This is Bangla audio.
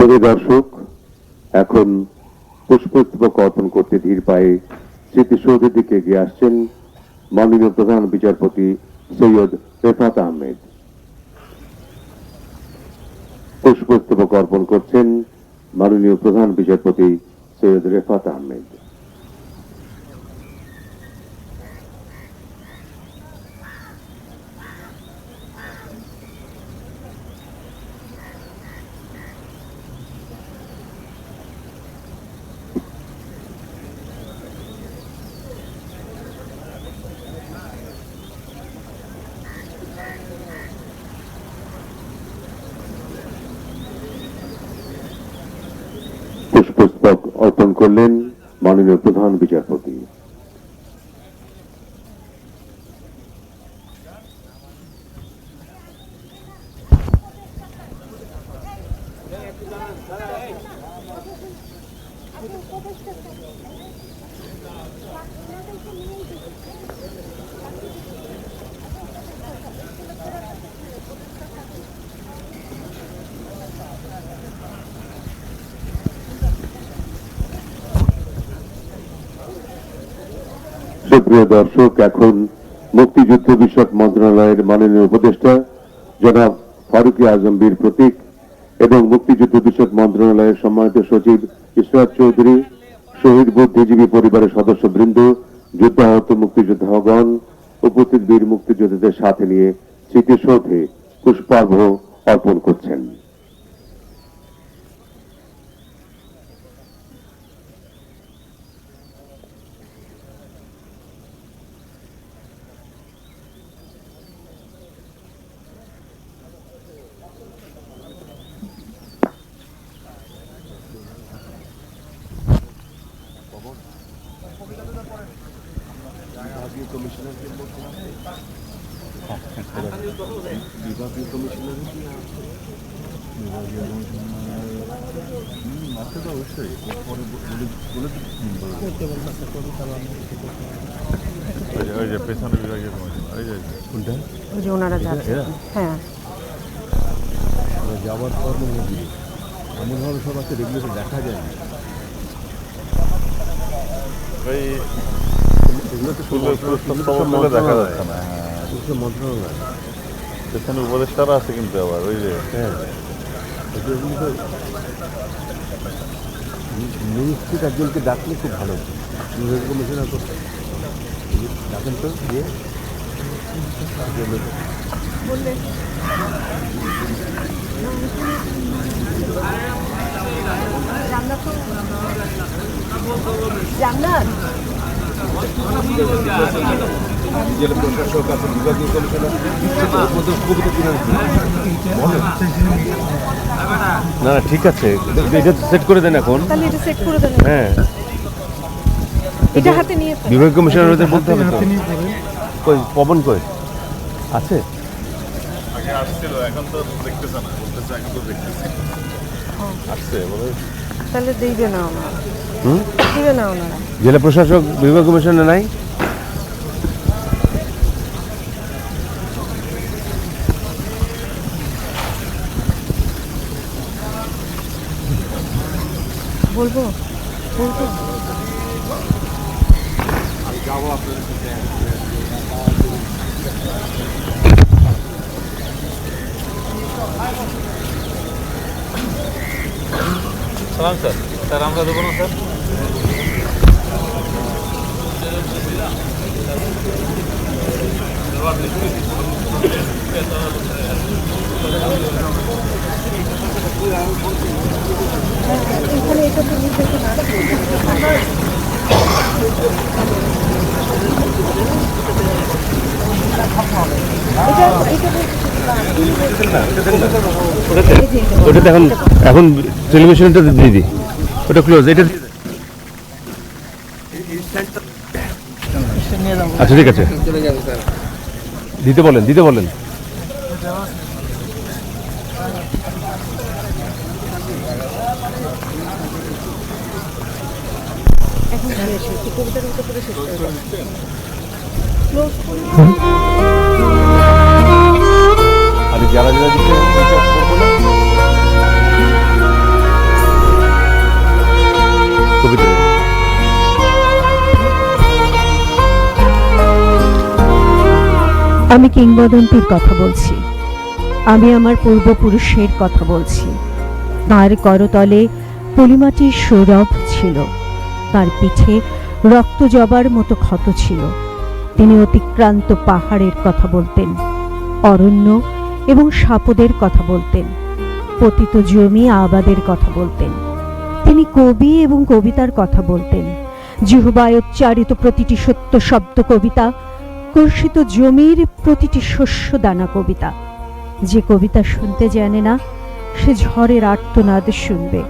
সুপ্রিয় দর্শক, এখন পুষ্পস্তবক অর্পণ করতে ধীর পায়ে স্মৃতিসৌধের দিকে এগিয়ে আসছেন মাননীয় প্রধান বিচারপতি সৈয়দ রেফাত আহমেদ। পুষ্পস্তবক অর্পণ করছেন মাননীয় প্রধান বিচারপতি সৈয়দ রেফাত আহমেদ। পুষ্পস্তবক অর্পণ করলেন মাননীয় প্রধান বিচারপতি। সুপ্রিয় দর্শক, এখন মুক্তিযুদ্ধ বিষয়ক মন্ত্রণালয়ের মাননীয় উপদেষ্টা জনাব ফারুক আজম বীর প্রতীক এবং মুক্তিযুদ্ধ বিষয়ক মন্ত্রণালয়ের সম্মানিত সচিব ইশরাত চৌধুরী, শহীদ বুদ্ধিজীবী পরিবারের সদস্যবৃন্দ, যুদ্ধাহত মুক্তিযোদ্ধাগণ উপস্থিত বীর মুক্তিযোদ্ধাদের সাথে নিয়ে স্মৃতিসৌধে পুষ্পার্ঘ্য অর্পণ করছেন। যাওয়ার পর এমনভাবে সব আছে রেগুলেটর দেখা যায় না। দেখা যাচ্ছে না। মন্ত্রণালয় পেছনে উপদেষ্টারা আছে কিন্তু আবার ওই যে মিনিস্ট্রির একজনকে ডাকলে খুব ভালো হতো। কমিশনার করতে ডাকেন তো গিয়ে জেলা প্রশাসক আছে, বিভাগীয় কমিশনার না, ঠিক আছে, এটা সেট করে দেন এখন। হ্যাঁ, বিভাগীয় কমিশনার বলতে হবে। কই পবন কই আছে? আগে আসছিল, এখন তো দেখতেছে না, বলতেছে এখন তো দেখতেছে আসছে বলে তাহলে দিবে না ওনারা। দিবে না ওনারা। জেলা প্রশাসক বিভাগীয় কমিশনার নাই? বলবো বলবো সালাম স্যার। স্যার আমরা দেবো না স্যার। ওটা এখন এখন টেলিভিশনটা দিয়ে দিই, ওটা ক্লোজ। এটা আচ্ছা ঠিক আছে, দিতে বলেন, দিতে বলেন। আর যারা যারা দিচ্ছে আমি কিংবদন্তির কথা বলছি, আমি আমার পূর্বপুরুষের কথা বলছি। তার করতলে পলিমাটির সৌরভ ছিল, তার পিঠে রক্ত জবার মতো ক্ষত ছিল। তিনি অতিক্রান্ত পাহাড়ের কথা বলতেন, অরণ্য এবং সাপদের কথা বলতেন, পতিত জমি আবাদের কথা বলতেন। তিনি কবি এবং কবিতার কথা বলতেন, জিহ্বায় উচ্চারিত প্রতিটি সত্য শব্দ কবিতা, কর্ষিত জমির প্রতিটি শস্য দানা কবিতা। যে কবিতা শুনতে জানে না, সে ঝড়ের আর্তনাদ শুনবে।